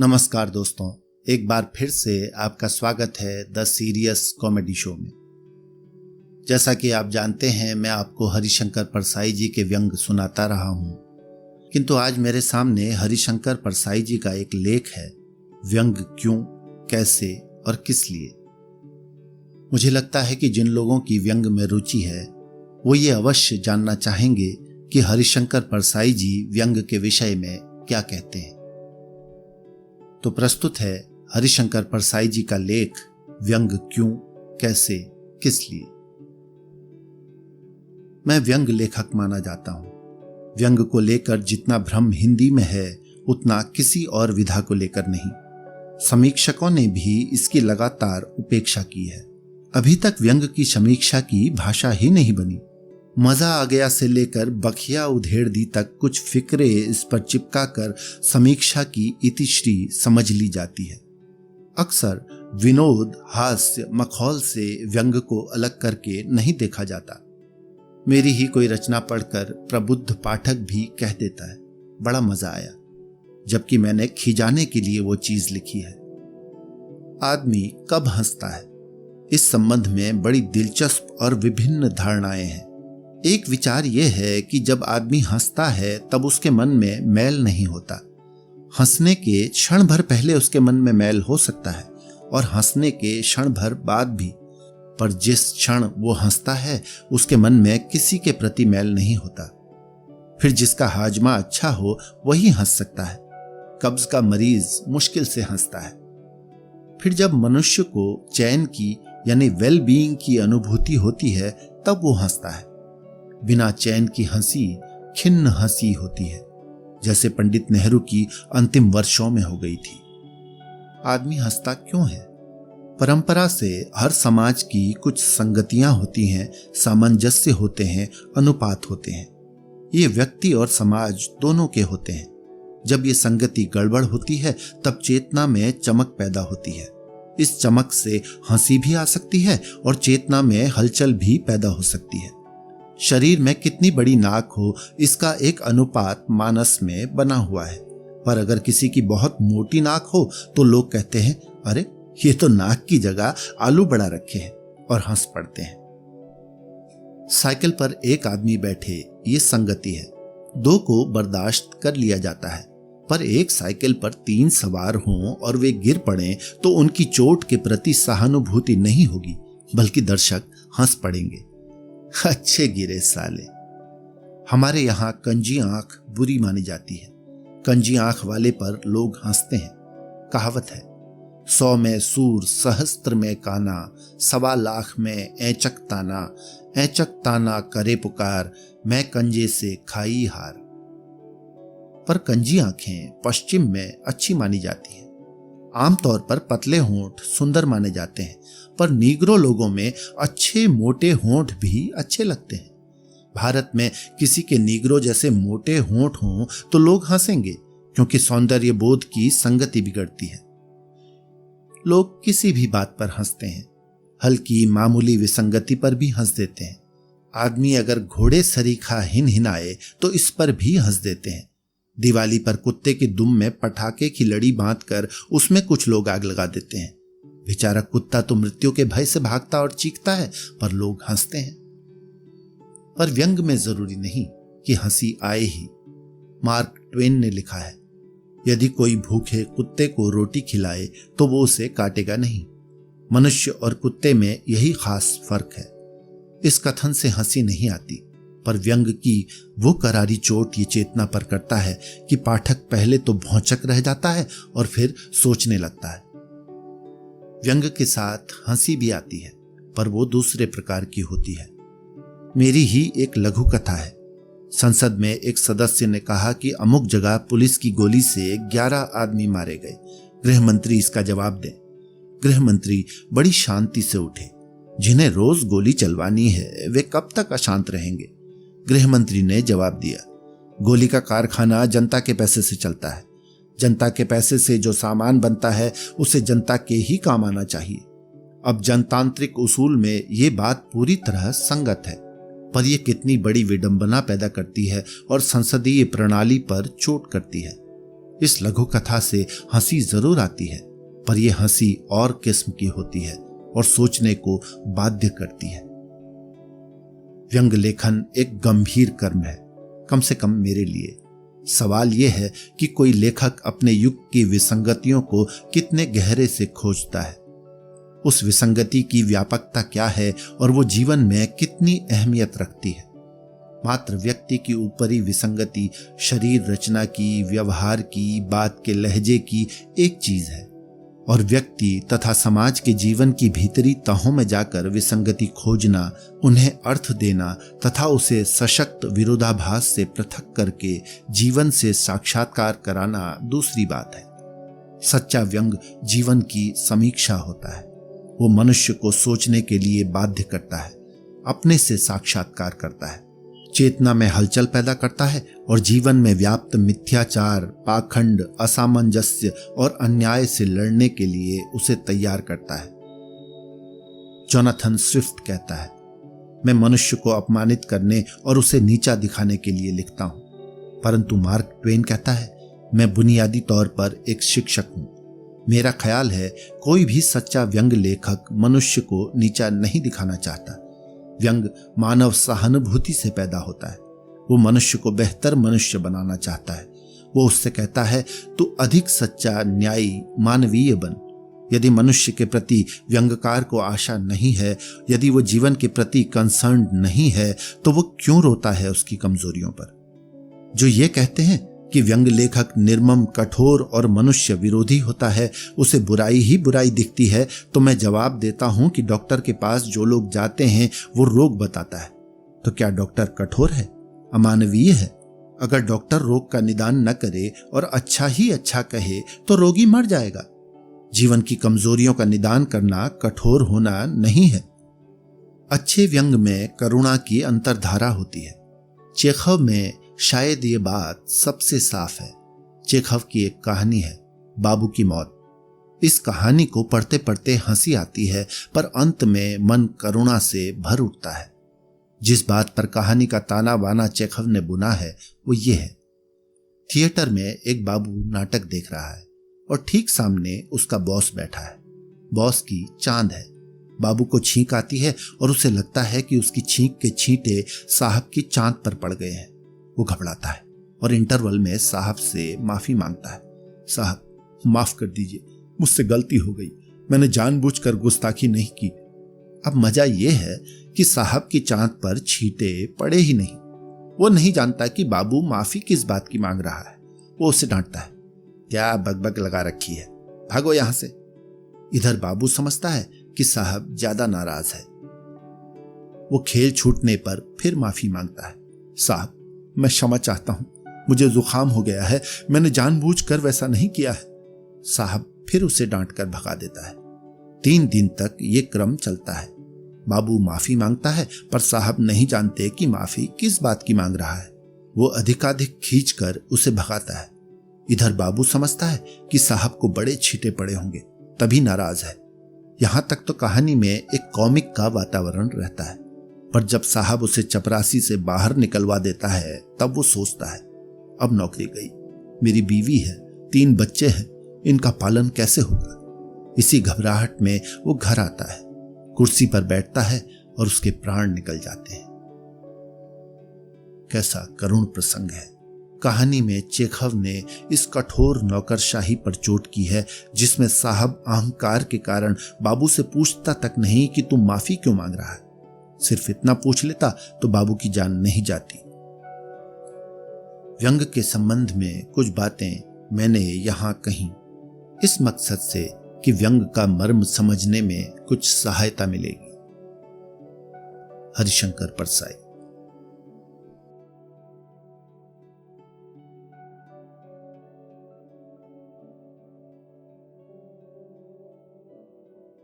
नमस्कार दोस्तों, एक बार फिर से आपका स्वागत है द सीरियस कॉमेडी शो में। जैसा कि आप जानते हैं, मैं आपको हरिशंकर परसाई जी के व्यंग सुनाता रहा हूं, किंतु आज मेरे सामने हरिशंकर परसाई जी का एक लेख है, व्यंग क्यों, कैसे और किस लिए। मुझे लगता है कि जिन लोगों की व्यंग में रुचि है वो ये अवश्य जानना चाहेंगे कि हरिशंकर परसाई जी व्यंग के विषय में क्या कहते हैं। तो प्रस्तुत है हरिशंकर परसाई जी का लेख, व्यंग क्यों, कैसे, किस लिए। मैं व्यंग लेखक माना जाता हूं। व्यंग को लेकर जितना भ्रम हिंदी में है उतना किसी और विधा को लेकर नहीं। समीक्षकों ने भी इसकी लगातार उपेक्षा की है। अभी तक व्यंग की समीक्षा की भाषा ही नहीं बनी। मजा आ गया से लेकर बखिया उधेड़ दी तक कुछ फिक्रे इस पर चिपकाकर समीक्षा की इतिश्री समझ ली जाती है। अक्सर विनोद, हास्य, मखौल से व्यंग को अलग करके नहीं देखा जाता। मेरी ही कोई रचना पढ़कर प्रबुद्ध पाठक भी कह देता है, बड़ा मजा आया, जबकि मैंने खिजाने के लिए वो चीज लिखी है। आदमी कब हंसता है, इस संबंध में बड़ी दिलचस्प और विभिन्न धारणाएं हैं। एक विचार यह है कि जब आदमी हंसता है तब उसके मन में मैल नहीं होता। हंसने के क्षण भर पहले उसके मन में मैल हो सकता है और हंसने के क्षण भर बाद भी, पर जिस क्षण वो हंसता है उसके मन में किसी के प्रति मैल नहीं होता। फिर जिसका हाजमा अच्छा हो वही हंस सकता है। कब्ज का मरीज मुश्किल से हंसता है। फिर जब मनुष्य को चैन की यानी वेल बीइंग की अनुभूति होती है तब वो हंसता है। बिना चैन की हंसी खिन्न हंसी होती है, जैसे पंडित नेहरू की अंतिम वर्षों में हो गई थी। आदमी हंसता क्यों है? परंपरा से हर समाज की कुछ संगतियां होती हैं, सामंजस्य होते हैं, अनुपात होते हैं। ये व्यक्ति और समाज दोनों के होते हैं। जब ये संगति गड़बड़ होती है तब चेतना में चमक पैदा होती है। इस चमक से हंसी भी आ सकती है और चेतना में हलचल भी पैदा हो सकती है। शरीर में कितनी बड़ी नाक हो, इसका एक अनुपात मानस में बना हुआ है। पर अगर किसी की बहुत मोटी नाक हो तो लोग कहते हैं, अरे ये तो नाक की जगह आलू बड़ा रखे हैं, और हंस पड़ते हैं। साइकिल पर एक आदमी बैठे, ये संगति है। दो को बर्दाश्त कर लिया जाता है, पर एक साइकिल पर 3 सवार हों और वे गिर पड़ें तो उनकी चोट के प्रति सहानुभूति नहीं होगी, बल्कि दर्शक हंस पड़ेंगे। अच्छे गिरे साले। हमारे यहां कंजी आंख बुरी मानी जाती है। कंजी आंख वाले पर लोग हंसते हैं। कहावत है, 100 में सूर, सहस्त्र में काना, 1.25 लाख में ऐचक ताना करे पुकार, मैं कंजे से खाई हार। पर कंजी आंखें पश्चिम में अच्छी मानी जाती हैं। आमतौर पर पतले होंठ सुंदर माने जाते हैं, पर नीग्रो लोगों में अच्छे मोटे होंठ भी अच्छे लगते हैं। भारत में किसी के नीग्रो जैसे मोटे होंठ हों तो लोग हंसेंगे, क्योंकि सौंदर्य बोध की संगति बिगड़ती है। लोग किसी भी बात पर हंसते हैं। हल्की मामूली विसंगति पर भी हंस देते हैं। आदमी अगर घोड़े सरीखा हिनहिनाए तो इस पर भी हंस देते हैं। दिवाली पर कुत्ते की दुम में पटाखे की लड़ी बांधकर उसमें कुछ लोग आग लगा देते हैं। बेचारा कुत्ता तो मृत्यु के भय से भागता और चीखता है, पर लोग हंसते हैं। पर व्यंग में जरूरी नहीं कि हंसी आए ही। मार्क ट्वेन ने लिखा है, यदि कोई भूखे कुत्ते को रोटी खिलाए तो वो उसे काटेगा नहीं। मनुष्य और कुत्ते में यही खास फर्क है। इस कथन से हंसी नहीं आती, पर व्यंग की वो करारी चोट ये चेतना पर करता है कि पाठक पहले तो भौचक रह जाता है और फिर सोचने लगता है। व्यंग के साथ हंसी भी आती है, पर वो दूसरे प्रकार की होती है। मेरी ही एक लघु कथा है। संसद में एक सदस्य ने कहा कि अमुक जगह पुलिस की गोली से 11 आदमी मारे गए। गृह मंत्री इसका जवाब दें। गृह मंत्री बड़ी शांति से उठे। जिन्हें रोज गोली चलवानी है वे कब तक अशांत रहेंगे? गृह मंत्री ने जवाब दिया, गोली का कारखाना जनता के पैसे से चलता है। जनता के पैसे से जो सामान बनता है उसे जनता के ही काम आना चाहिए। अब जनतांत्रिक उसूल में ये बात पूरी तरह संगत है, पर यह कितनी बड़ी विडंबना पैदा करती है और संसदीय प्रणाली पर चोट करती है। इस लघु कथा से हंसी जरूर आती है, पर यह हंसी और किस्म की होती है और सोचने को बाध्य करती है। व्यंग लेखन एक गंभीर कर्म है, कम से कम मेरे लिए। सवाल यह है कि कोई लेखक अपने युग की विसंगतियों को कितने गहरे से खोजता है, उस विसंगति की व्यापकता क्या है और वो जीवन में कितनी अहमियत रखती है। मात्र व्यक्ति की ऊपरी विसंगति शरीर रचना की, व्यवहार की, बात के लहजे की एक चीज है, और व्यक्ति तथा समाज के जीवन की भीतरी तहों में जाकर विसंगति खोजना, उन्हें अर्थ देना तथा उसे सशक्त विरोधाभास से पृथक करके जीवन से साक्षात्कार कराना दूसरी बात है। सच्चा व्यंग जीवन की समीक्षा होता है। वो मनुष्य को सोचने के लिए बाध्य करता है, अपने से साक्षात्कार करता है, चेतना में हलचल पैदा करता है और जीवन में व्याप्त मिथ्याचार, पाखंड, असामंजस्य और अन्याय से लड़ने के लिए उसे तैयार करता है। जोनाथन स्विफ्ट कहता है, मैं मनुष्य को अपमानित करने और उसे नीचा दिखाने के लिए लिखता हूं, परंतु मार्क ट्वेन कहता है, मैं बुनियादी तौर पर एक शिक्षक हूं। मेरा ख्याल है कोई भी सच्चा व्यंग लेखक मनुष्य को नीचा नहीं दिखाना चाहता। व्यंग मानव सहानुभूति से पैदा होता है। वो मनुष्य को बेहतर मनुष्य बनाना चाहता है। वो उससे कहता है, तू अधिक सच्चा, न्यायी, मानवीय बन। यदि मनुष्य के प्रति व्यंगकार को आशा नहीं है, यदि वो जीवन के प्रति कंसर्न नहीं है, तो वो क्यों रोता है उसकी कमजोरियों पर? जो ये कहते हैं कि व्यंग लेखक निर्मम, कठोर और मनुष्य विरोधी होता है, उसे बुराई ही बुराई दिखती है, तो मैं जवाब देता हूं कि डॉक्टर के पास जो लोग जाते हैं वो रोग बताता है। तो क्या डॉक्टर कठोर है, अमानवीय है? अगर डॉक्टर रोग का निदान न करे और अच्छा ही अच्छा कहे तो रोगी मर जाएगा। जीवन की कमजोरियों का निदान करना कठोर होना नहीं है। अच्छे व्यंग में करुणा की अंतर्धारा होती है। चेखव में शायद ये बात सबसे साफ है। चेखव की एक कहानी है, बाबू की मौत। इस कहानी को पढ़ते पढ़ते हंसी आती है, पर अंत में मन करुणा से भर उठता है। जिस बात पर कहानी का ताना बाना चेखव ने बुना है वो ये है, थिएटर में एक बाबू नाटक देख रहा है और ठीक सामने उसका बॉस बैठा है। बॉस की चांद है। बाबू को छींक आती है और उसे लगता है कि उसकी छींक के छींटे साहब की चांद पर पड़ गए हैं। वो घबराता है और इंटरवल में साहब से माफी मांगता है। साहब माफ कर दीजिए, मुझसे गलती हो गई, मैंने जानबूझकर गुस्ताखी नहीं की। अब मजा यह है कि साहब की चांद पर छींटे पड़े ही नहीं। वो नहीं जानता कि बाबू माफी किस बात की मांग रहा है। वो उसे डांटता है, क्या बकबक लगा रखी है, भागो यहां से। इधर बाबू समझता है कि साहब ज्यादा नाराज है। वो खेल छूटने पर फिर माफी मांगता है। साहब मैं क्षमा चाहता हूं, मुझे जुकाम हो गया है, मैंने जानबूझकर वैसा नहीं किया है। साहब फिर उसे डांटकर भगा देता है। 3 दिन तक ये क्रम चलता है। बाबू माफी मांगता है, पर साहब नहीं जानते कि माफी किस बात की मांग रहा है। वो अधिकाधिक खींचकर उसे भगाता है। इधर बाबू समझता है कि साहब को बड़े छींटे पड़े होंगे, तभी नाराज है। यहां तक तो कहानी में एक कॉमिक का वातावरण रहता है, पर जब साहब उसे चपरासी से बाहर निकलवा देता है तब वो सोचता है, अब नौकरी गई, मेरी बीवी है, 3 बच्चे हैं, इनका पालन कैसे होगा। इसी घबराहट में वो घर आता है, कुर्सी पर बैठता है और उसके प्राण निकल जाते हैं। कैसा करुण प्रसंग है। कहानी में चेखव ने इस कठोर नौकरशाही पर चोट की है, जिसमें साहब अहंकार के कारण बाबू से पूछता तक नहीं कि तुम माफी क्यों मांग रहा है। सिर्फ इतना पूछ लेता तो बाबू की जान नहीं जाती। व्यंग के संबंध में कुछ बातें मैंने यहां कही इस मकसद से कि व्यंग का मर्म समझने में कुछ सहायता मिलेगी। हरिशंकर परसाई।